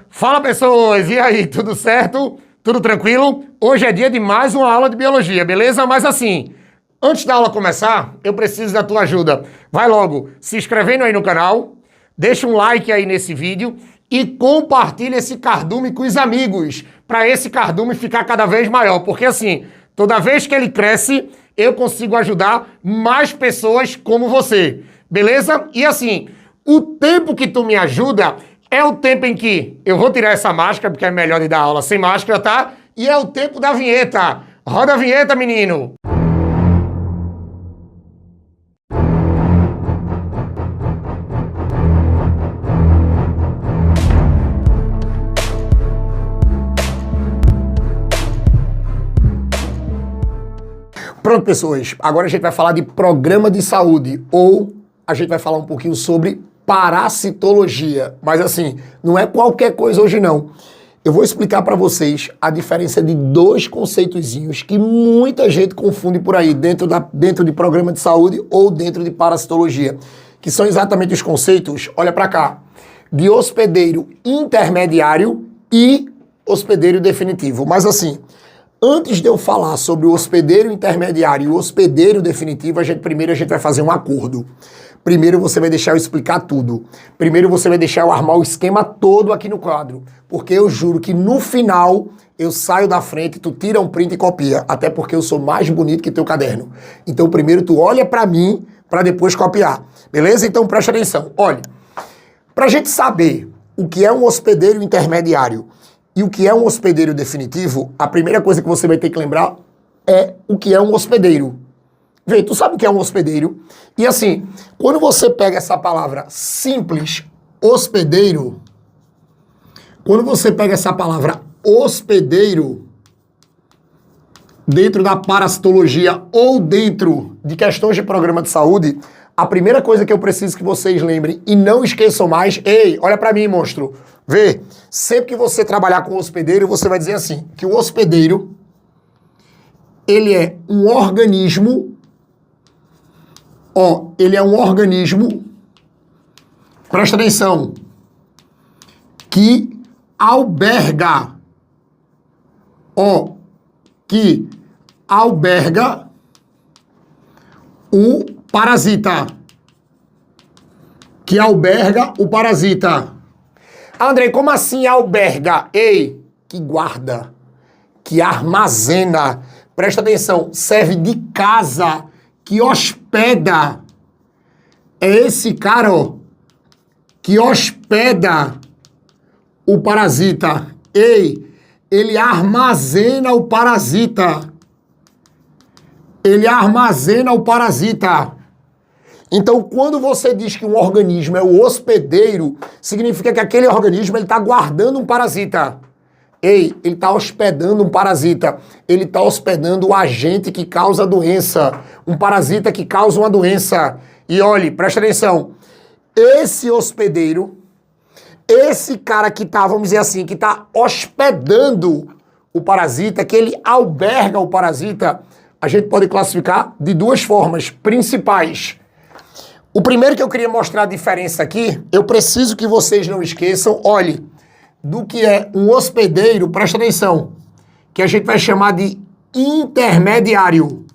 Fala, pessoas! E aí, tudo certo? Tudo tranquilo? Hoje é dia de mais uma aula de biologia, beleza? Mas assim, antes da aula começar, eu preciso da tua ajuda. Vai logo se inscrevendo aí no canal, deixa um like aí nesse vídeo e compartilha esse cardume com os amigos, para esse cardume ficar cada vez maior, porque assim, toda vez que ele cresce, eu consigo ajudar mais pessoas como você, beleza? E assim, o tempo que tu me ajuda é o tempo em que eu vou tirar essa máscara, porque é melhor de dar aula sem máscara, tá? E é o tempo da vinheta. Roda a vinheta, menino! Pronto, pessoas. Agora a gente vai falar de programa de saúde, ou a gente vai falar um pouquinho sobre parasitologia. Mas assim, não é qualquer coisa hoje não. Eu vou explicar para vocês a diferença de dois conceitozinhos que muita gente confunde por aí, dentro de programa de saúde ou dentro de parasitologia, que são exatamente os conceitos, olha para cá, de hospedeiro intermediário e hospedeiro definitivo. Mas assim, antes de eu falar sobre o hospedeiro intermediário e o hospedeiro definitivo, primeiro a gente vai fazer um acordo. Primeiro você vai deixar eu explicar tudo. Primeiro você vai deixar eu armar o esquema todo aqui no quadro. Porque eu juro que no final eu saio da frente, tu tira um print e copia. Até porque eu sou mais bonito que teu caderno. Então primeiro tu olha pra mim, pra depois copiar. Beleza? Então presta atenção. Olha, pra gente saber o que é um hospedeiro intermediário e o que é um hospedeiro definitivo, a primeira coisa que você vai ter que lembrar é o que é um hospedeiro. Vê, tu sabe o que é um hospedeiro? E assim, quando você pega essa palavra simples, hospedeiro, quando você pega essa palavra hospedeiro, dentro da parasitologia ou dentro de questões de programa de saúde, a primeira coisa que eu preciso que vocês lembrem e não esqueçam mais, ei, olha pra mim, monstro, vê, sempre que você trabalhar com hospedeiro, você vai dizer assim, que o hospedeiro, ele é um organismo, ele é um organismo, presta atenção, que alberga, que alberga o parasita. Que alberga o parasita. Andrei, como assim alberga? Ei, que guarda, que armazena, presta atenção, serve de casa, que hospeda. É esse cara, que hospeda o parasita. Ei, ele armazena o parasita. Ele armazena o parasita. Então, quando você diz que um organismo é o hospedeiro, significa que aquele organismo está guardando um parasita. Ei, ele está hospedando um parasita. Ele está hospedando o agente que causa a doença. Um parasita que causa uma doença. E olhe, presta atenção. Esse hospedeiro, esse cara que está, vamos dizer assim, que está hospedando o parasita, que ele alberga o parasita, a gente pode classificar de duas formas principais. O primeiro que eu queria mostrar a diferença aqui, eu preciso que vocês não esqueçam, olhe, do que é um hospedeiro, presta atenção, que a gente vai chamar de intermediário.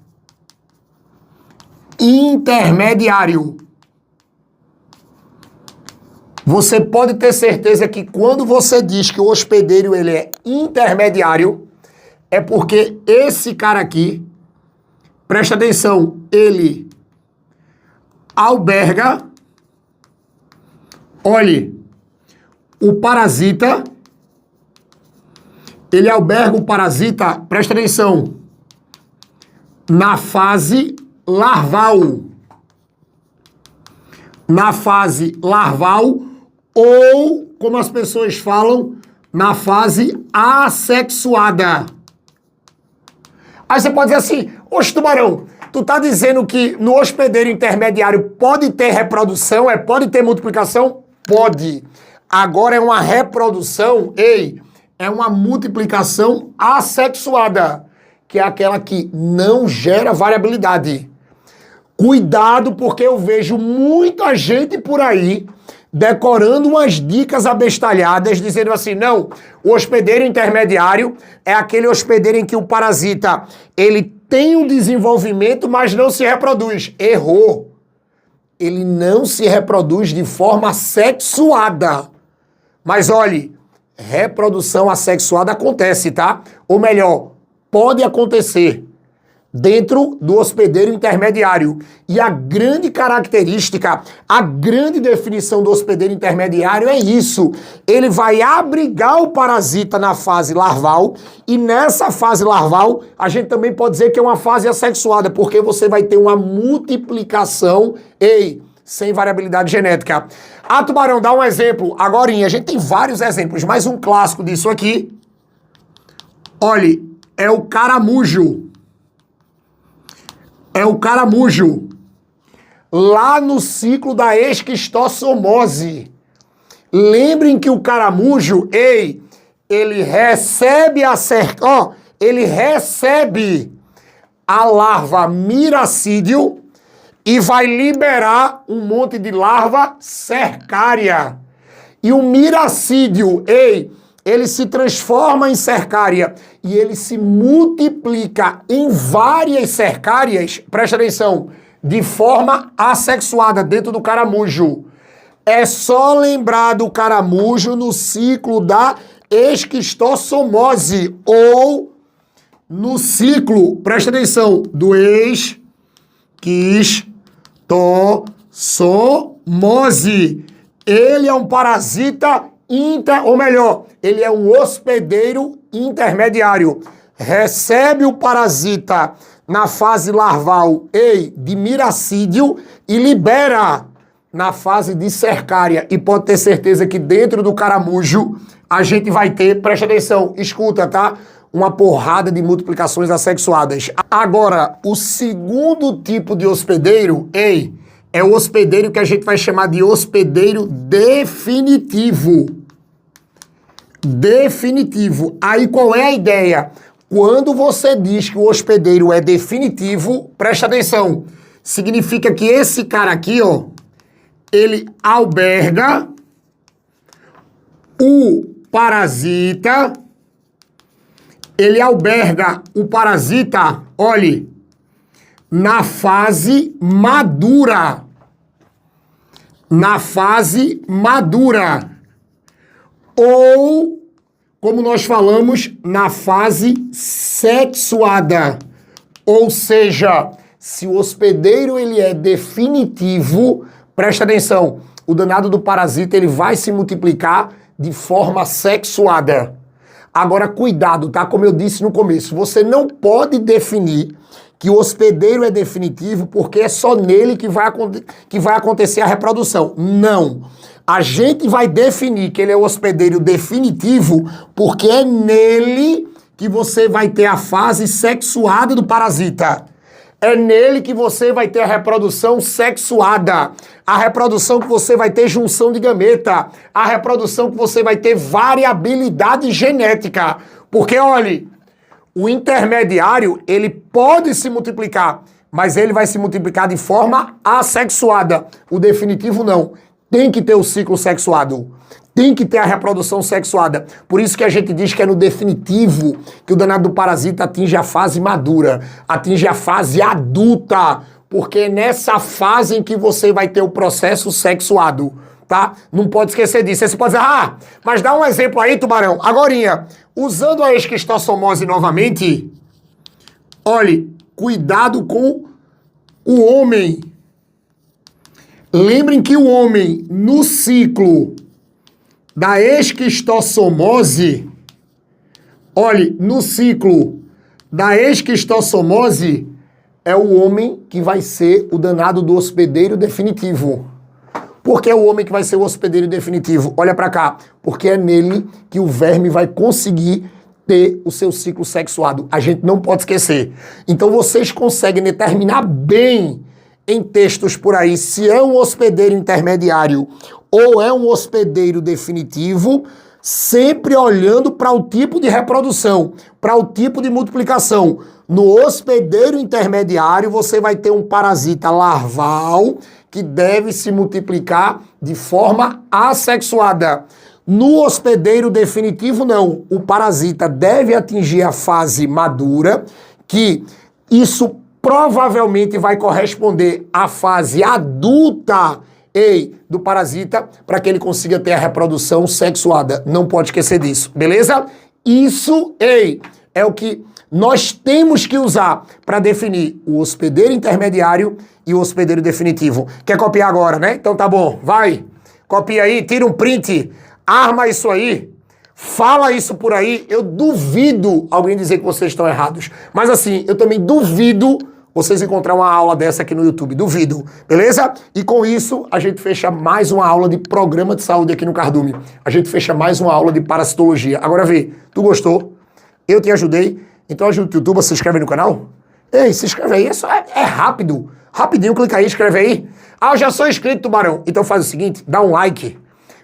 Intermediário. Você pode ter certeza que quando você diz que o hospedeiro ele é intermediário, é porque esse cara aqui, presta atenção, ele alberga, olhe, o parasita, ele alberga o parasita, presta atenção, na fase larval. Na fase larval ou, como as pessoas falam, na fase assexuada. Aí você pode dizer assim, oxe, Tubarão, tu tá dizendo que no hospedeiro intermediário pode ter reprodução, pode ter multiplicação? Pode. Agora é uma reprodução, é uma multiplicação assexuada, que é aquela que não gera variabilidade. Cuidado, porque eu vejo muita gente por aí decorando umas dicas abestalhadas, dizendo assim, não, o hospedeiro intermediário é aquele hospedeiro em que o parasita, ele tem um desenvolvimento, mas não se reproduz. Errou. Ele não se reproduz de forma assexuada. Mas olhe, reprodução assexuada acontece, tá? Ou melhor, pode acontecer dentro do hospedeiro intermediário. E a grande característica, a grande definição do hospedeiro intermediário é isso. Ele vai abrigar o parasita na fase larval e nessa fase larval a gente também pode dizer que é uma fase assexuada, porque você vai ter uma multiplicação, sem variabilidade genética. Ah, Tubarão, dá um exemplo. Agorinha, a gente tem vários exemplos, mas um clássico disso aqui, olhe, é o caramujo. É o caramujo. Lá no ciclo da esquistossomose. Lembrem que o caramujo, ele recebe ele recebe a larva miracídio e vai liberar um monte de larva cercária. E o miracídio, ele se transforma em cercária e ele se multiplica em várias cercárias, presta atenção, de forma assexuada dentro do caramujo. É só lembrar do caramujo no ciclo da esquistossomose ou no ciclo, presta atenção, do esquistossomose. Ele é um parasita ele é um hospedeiro intermediário. Recebe o parasita na fase larval de miracídio e libera na fase de cercária. E pode ter certeza que dentro do caramujo a gente vai ter, presta atenção, escuta, tá? Uma porrada de multiplicações assexuadas. Agora, o segundo tipo de hospedeiro, é o hospedeiro que a gente vai chamar de hospedeiro definitivo. Definitivo. Aí qual é a ideia? Quando você diz que o hospedeiro é definitivo, presta atenção, significa que esse cara aqui, ele alberga o parasita, olhe, na fase madura. Na fase madura. Ou, como nós falamos, na fase sexuada. Ou seja, se o hospedeiro ele é definitivo, presta atenção, o danado do parasita ele vai se multiplicar de forma sexuada. Agora, cuidado, tá? Como eu disse no começo, você não pode definir que o hospedeiro é definitivo porque é só nele que vai acontecer a reprodução. Não. A gente vai definir que ele é o hospedeiro definitivo porque é nele que você vai ter a fase sexuada do parasita. É nele que você vai ter a reprodução sexuada. A reprodução que você vai ter junção de gameta. A reprodução que você vai ter variabilidade genética. Porque, olhe, o intermediário, ele pode se multiplicar, mas ele vai se multiplicar de forma assexuada. O definitivo não. Tem que ter o ciclo sexuado. Tem que ter a reprodução sexuada. Por isso que a gente diz que é no definitivo que o danado do parasita atinge a fase madura, atinge a fase adulta, porque é nessa fase em que você vai ter o processo sexuado, tá? Não pode esquecer disso. Aí você pode dizer, mas dá um exemplo aí, Tubarão. Agorinha, usando a esquistossomose novamente, olhe, cuidado com o homem. Lembrem que o homem, no ciclo da esquistossomose, olhe, no ciclo da esquistossomose, é o homem que vai ser o danado do hospedeiro definitivo. Por que é o homem que vai ser o hospedeiro definitivo? Olha pra cá. Porque é nele que o verme vai conseguir ter o seu ciclo sexuado. A gente não pode esquecer. Então vocês conseguem determinar bem em textos por aí se é um hospedeiro intermediário ou é um hospedeiro definitivo, sempre olhando para o tipo de reprodução, para o tipo de multiplicação. No hospedeiro intermediário, você vai ter um parasita larval que deve se multiplicar de forma assexuada. No hospedeiro definitivo, não. O parasita deve atingir a fase madura, que isso provavelmente vai corresponder à fase adulta do parasita, para que ele consiga ter a reprodução sexuada. Não pode esquecer disso, beleza? Isso, é o que nós temos que usar para definir o hospedeiro intermediário e o hospedeiro definitivo. Quer copiar agora, né? Então tá bom, vai. Copia aí, tira um print, arma isso aí, fala isso por aí. Eu duvido alguém dizer que vocês estão errados. Mas assim, eu também duvido vocês encontrar uma aula dessa aqui no YouTube. Duvido, beleza? E com isso, a gente fecha mais uma aula de programa de saúde aqui no Cardume. A gente fecha mais uma aula de parasitologia. Agora vê, tu gostou? Eu te ajudei? Então ajuda o YouTube, se inscreve no canal. Ei, se inscreve aí, é rápido. Rapidinho, clica aí, escreve aí. Ah, eu já sou inscrito, Tubarão. Então faz o seguinte, dá um like.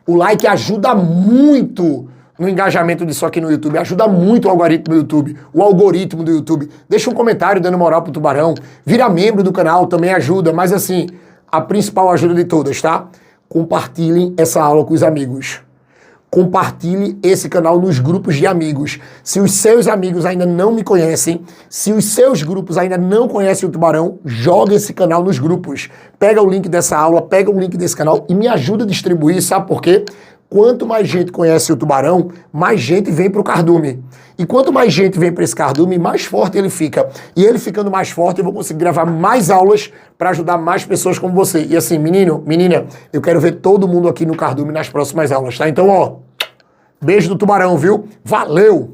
O like ajuda muito no engajamento disso aqui no YouTube, ajuda muito o algoritmo do YouTube, Deixa um comentário dando moral pro Tubarão, vira membro do canal, também ajuda, mas assim, a principal ajuda de todas, tá? Compartilhem essa aula com os amigos. Compartilhe esse canal nos grupos de amigos. Se os seus amigos ainda não me conhecem, se os seus grupos ainda não conhecem o Tubarão, joga esse canal nos grupos. Pega o link dessa aula, pega o link desse canal e me ajuda a distribuir, sabe por quê? Quanto mais gente conhece o Tubarão, mais gente vem para o Cardume. E quanto mais gente vem para esse Cardume, mais forte ele fica. E ele ficando mais forte, eu vou conseguir gravar mais aulas para ajudar mais pessoas como você. E assim, menino, menina, eu quero ver todo mundo aqui no Cardume nas próximas aulas, tá? Então, ó, beijo do Tubarão, viu? Valeu!